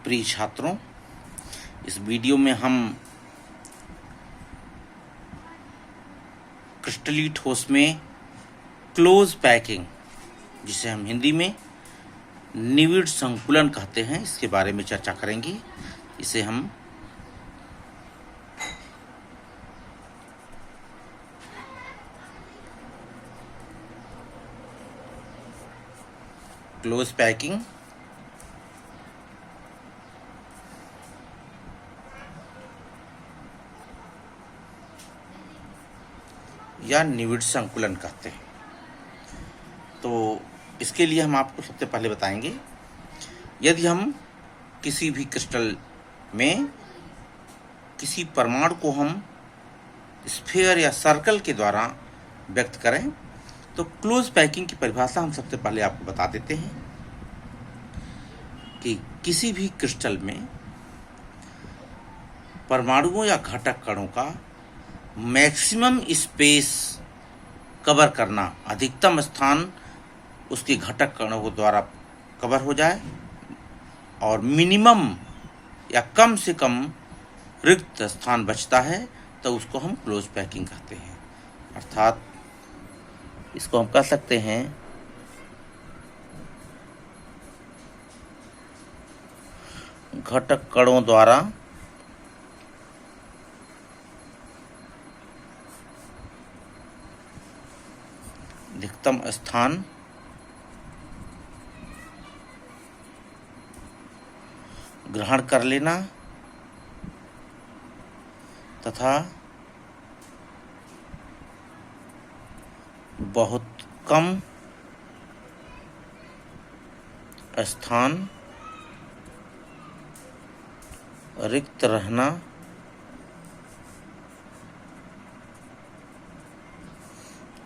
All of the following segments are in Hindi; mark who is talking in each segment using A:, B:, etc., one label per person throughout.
A: प्रिय छात्रों, इस वीडियो में हम क्रिस्टलीय ठोस में क्लोज पैकिंग, जिसे हम हिंदी में निविड़ संकुलन कहते हैं, इसके बारे में चर्चा करेंगे। इसे हम क्लोज पैकिंग या निविड़ संकुलन कहते हैं। तो इसके लिए हम आपको सबसे पहले बताएंगे, यदि हम किसी भी क्रिस्टल में किसी परमाणु को हम स्फीयर या सर्कल के द्वारा व्यक्त करें, तो क्लोज पैकिंग की परिभाषा हम सबसे पहले आपको बता देते हैं कि किसी भी क्रिस्टल में परमाणुओं या घटक कणों का मैक्सिमम स्पेस कवर करना, अधिकतम स्थान उसके घटक कणों के द्वारा कवर हो जाए और मिनिमम या कम से कम रिक्त स्थान बचता है, तो उसको हम क्लोज पैकिंग कहते हैं। अर्थात इसको हम कह सकते हैं घटक कणों द्वारा अधिकतम स्थान ग्रहण कर लेना तथा बहुत कम स्थान रिक्त रहना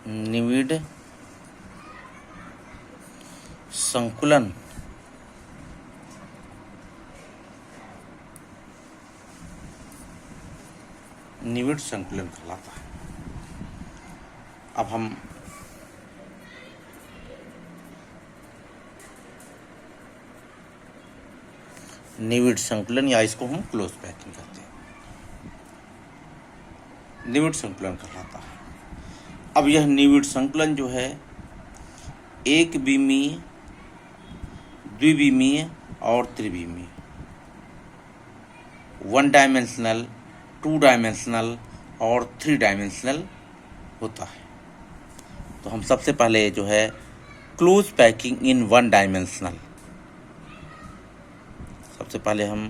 A: निविड़ संकुलन कहलाता है। अब हम निविड़ संकुलन या इसको हम क्लोज पैकिंग कहते हैं, निविड़ संकुलन कहलाता है। अब यह निविड़ संकुलन जो है एक विमीय, द्विविमीय और त्रिविमीय, 1 डायमेंशनल, 2 डायमेंशनल और 3 डायमेंशनल होता है। तो हम सबसे पहले जो है क्लोज पैकिंग इन 1 डायमेंशनल, सबसे पहले हम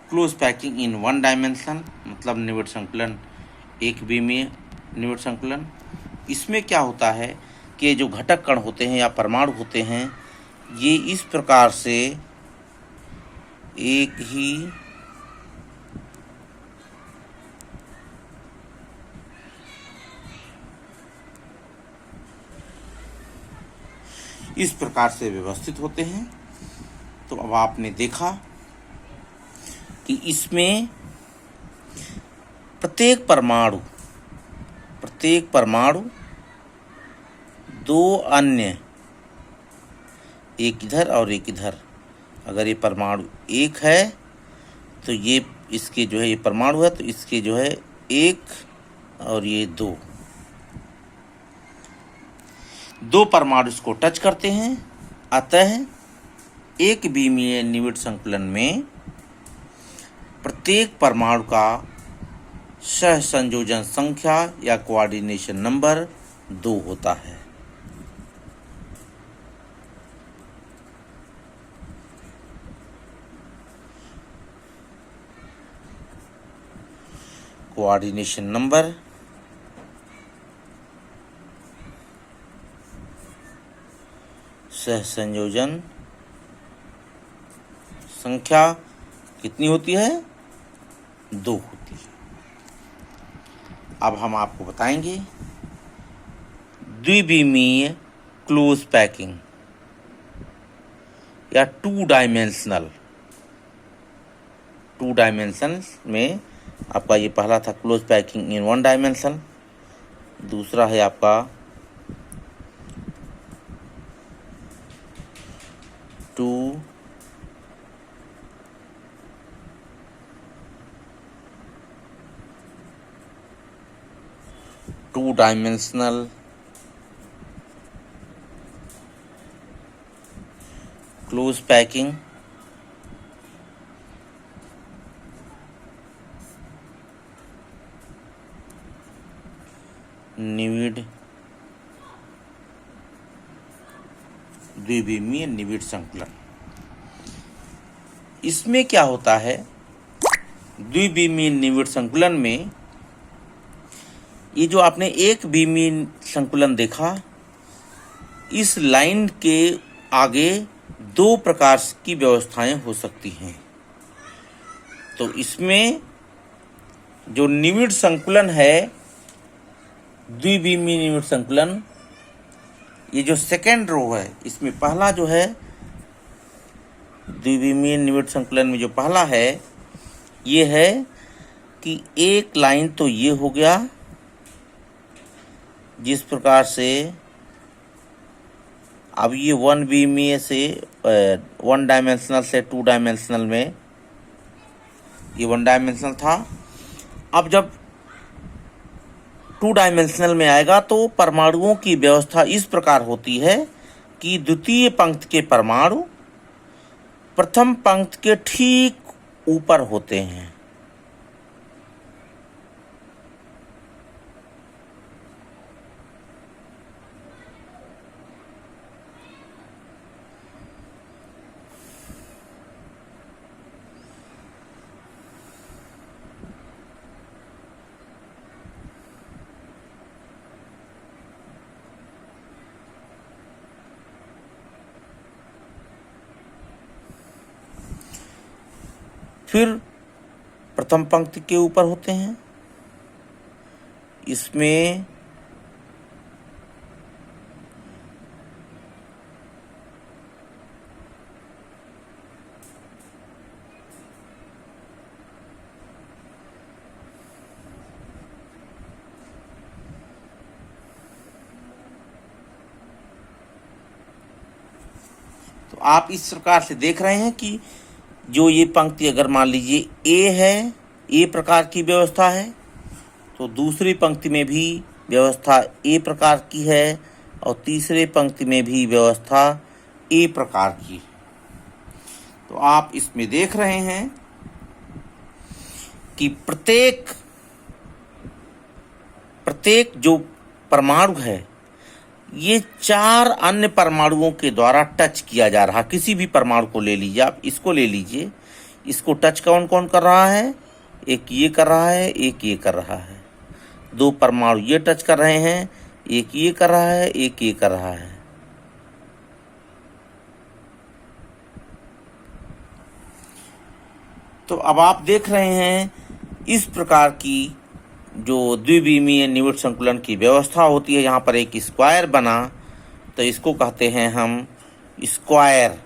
A: क्लोज पैकिंग इन 1 डायमेंशन मतलब निविड़ संकुलन, एक विमीय निविड़ संकुलन। इसमें क्या होता है कि जो घटक कण होते हैं या परमाणु होते हैं, ये इस प्रकार से एक ही इस प्रकार से व्यवस्थित होते हैं। तो अब आपने देखा कि इसमें प्रत्येक परमाणु 2 अन्य, एक इधर और एक इधर, अगर ये परमाणु एक है तो ये इसके जो है ये परमाणु है, तो इसके जो है 1 और ये 2 परमाणु इसको टच करते हैं। अतः एक विमीय निविड़ संकुलन में प्रत्येक परमाणु का सहसंयोजन संख्या या कोऑर्डिनेशन नंबर 2 होता है। कोऑर्डिनेशन नंबर सहसंयोजन संख्या कितनी होती है? 2 होती है। अब हम आपको बताएंगे द्विविमीय क्लोज पैकिंग या 2 डायमेंशनल 2 डायमेंशन में आपका ये पहला था क्लोज पैकिंग इन 1 डायमेंशन, दूसरा है आपका 2 डायमेंशनल क्लोज पैकिंग निविड द्विविमीय निविड संकुलन। इसमें क्या होता है, द्विविमीय निविड संकुलन में ये जो आपने एक विमीय संकुलन देखा, इस लाइन के आगे 2 प्रकार की व्यवस्थाएं हो सकती हैं। तो इसमें जो निविड संकुलन है, द्विविमीय निविड संकुलन, ये जो सेकेंड रो है, इसमें पहला जो है द्विविमीय निविड संकुलन में जो पहला है, ये है कि एक लाइन तो ये हो गया, जिस प्रकार से अब ये 1 विमीय से 1 डायमेंशनल से 2 डायमेंशनल में, ये 1 डायमेंशनल था। अब जब 2 डायमेंशनल में आएगा तो परमाणुओं की व्यवस्था इस प्रकार होती है कि द्वितीय पंक्ति के परमाणु प्रथम पंक्ति के ठीक ऊपर होते हैं। फिर प्रथम पंक्ति के ऊपर होते हैं। इसमें तो आप इस प्रकार से देख रहे हैं कि जो ये पंक्ति अगर मान लीजिए ए है, ए प्रकार की व्यवस्था है, तो दूसरी पंक्ति में भी व्यवस्था ए प्रकार की है और तीसरे पंक्ति में भी व्यवस्था ए प्रकार की। तो आप इसमें देख रहे हैं कि प्रत्येक जो परमाणु है, ये 4 अन्य परमाणुओं के द्वारा टच किया जा रहा। किसी भी परमाणु को ले लीजिए, आप इसको ले लीजिए, इसको टच कौन कौन कर रहा है, एक ये कर रहा है, एक ये कर रहा है। 2 परमाणु ये टच कर रहे हैं, एक ये कर रहा है, एक ये कर रहा है। तो अब आप देख रहे हैं इस प्रकार की जो द्विविमीय निविड संकुलन की व्यवस्था होती है। यहाँ पर एक स्क्वायर बना, तो इसको कहते हैं हम स्क्वायर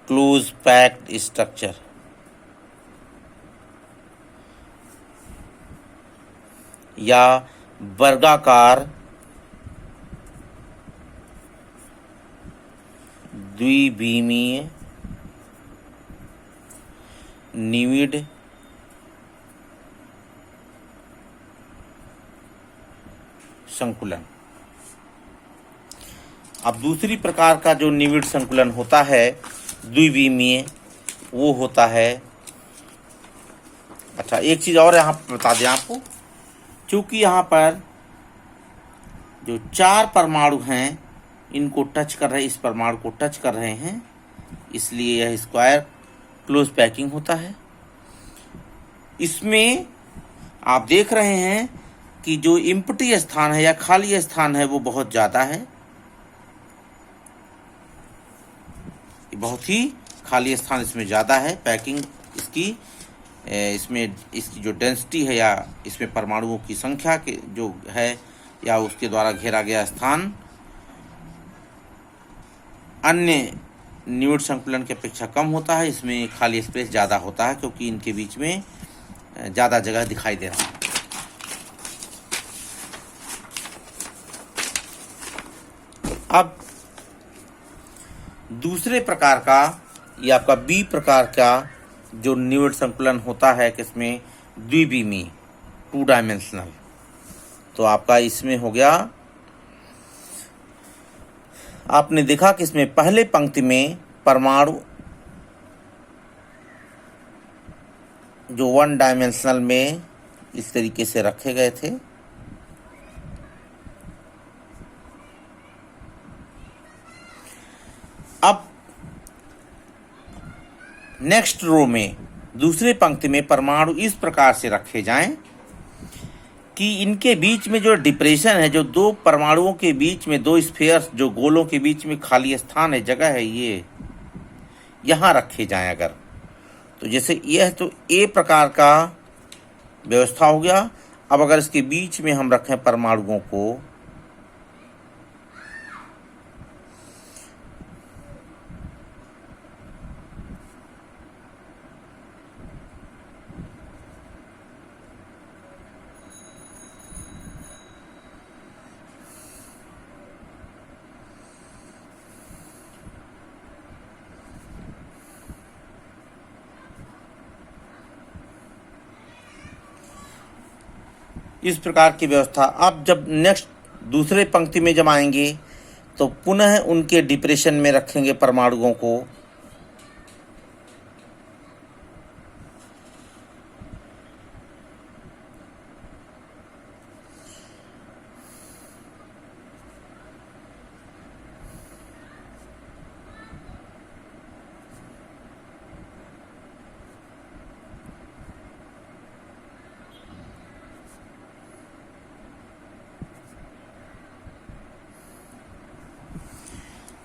A: क्लोज पैक्ड स्ट्रक्चर। या वर्गाकार द्विविमीय निविड संकुलन। अब दूसरी प्रकार का जो निविड संकुलन होता है द्विविमीय, वो होता है, अच्छा एक चीज और यहाँ बता दें आपको, क्योंकि यहाँ पर जो 4 परमाणु हैं इनको टच कर रहे, इस परमाणु को टच कर रहे हैं, इसलिए यह स्क्वायर क्लोज पैकिंग होता है। इसमें आप देख रहे हैं कि जो इम्पटी स्थान है या खाली स्थान है वो बहुत ज़्यादा है, बहुत ही खाली स्थान इसमें ज़्यादा है, पैकिंग इसकी इसमें इसकी जो डेंसिटी है या इसमें परमाणुओं की संख्या के जो है या उसके द्वारा घेरा गया स्थान अन्य निविड़ संकुलन की अपेक्षा कम होता है। इसमें खाली स्पेस ज़्यादा होता है क्योंकि इनके बीच में ज़्यादा जगह दिखाई दे रहा है। अब दूसरे प्रकार का ये आपका बी प्रकार का जो निविड़ संकुलन होता है किसमें, द्विविमीय, 2 डायमेंशनल। तो आपका इसमें हो गया, आपने देखा कि इसमें पहले पंक्ति में परमाणु जो 1 डायमेंशनल में इस तरीके से रखे गए थे। अब नेक्स्ट रो में दूसरे पंक्ति में परमाणु इस प्रकार से रखे जाएं कि इनके बीच में जो डिप्रेशन है, जो दो परमाणुओं के बीच में, दो स्फीयर्स जो गोलों के बीच में खाली स्थान है, जगह है, ये यहाँ रखे जाएं अगर। तो जैसे यह तो ए प्रकार का व्यवस्था हो गया। अब अगर इसके बीच में हम रखें परमाणुओं को, इस प्रकार की व्यवस्था। अब जब नेक्स्ट दूसरे पंक्ति में जब आएंगे तो पुनः उनके डिप्रेशन में रखेंगे परमाणुओं को।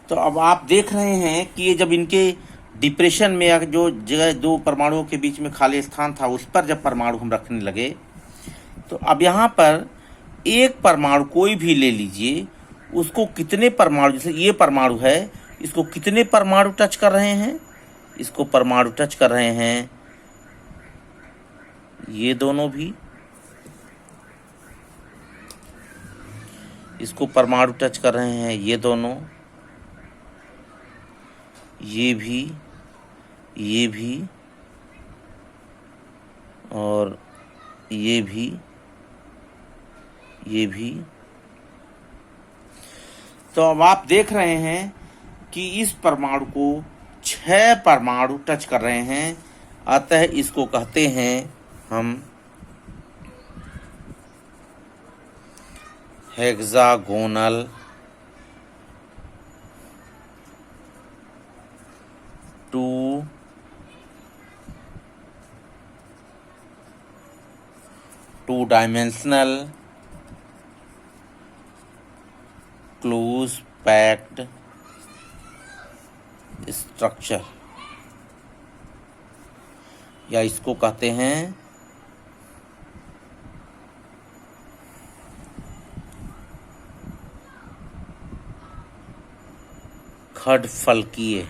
A: तो अब आप देख रहे हैं कि ये जब इनके डिप्रेशन में या जो जगह दो परमाणुओं के बीच में खाली स्थान था उस पर जब परमाणु हम रखने लगे, तो अब यहाँ पर एक परमाणु कोई भी ले लीजिए, उसको कितने परमाणु, जैसे ये परमाणु है, इसको कितने परमाणु टच कर रहे हैं, इसको परमाणु टच कर रहे हैं ये दोनों भी, इसको परमाणु टच कर रहे हैं ये दोनों, ये भी, ये भी और ये भी, ये भी। तो अब आप देख रहे हैं कि इस परमाणु को 6 परमाणु टच कर रहे हैं, अतः इसको कहते हैं हम hexagonal two dimensional close packed structure, या इसको कहते हैं खडफलकीय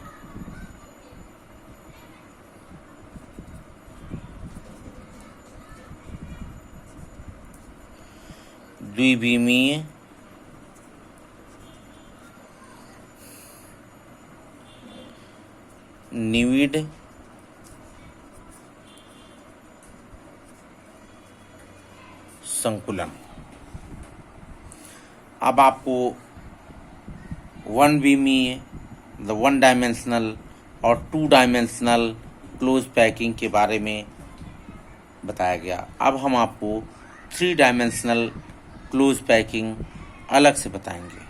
A: द्विविमीय निविड़ संकुलन। अब आपको 1 विमीय, 1 डायमेंशनल और 2 डायमेंशनल क्लोज पैकिंग के बारे में बताया गया। अब हम आपको 3 डायमेंशनल क्लोज पैकिंग अलग से बताएंगे।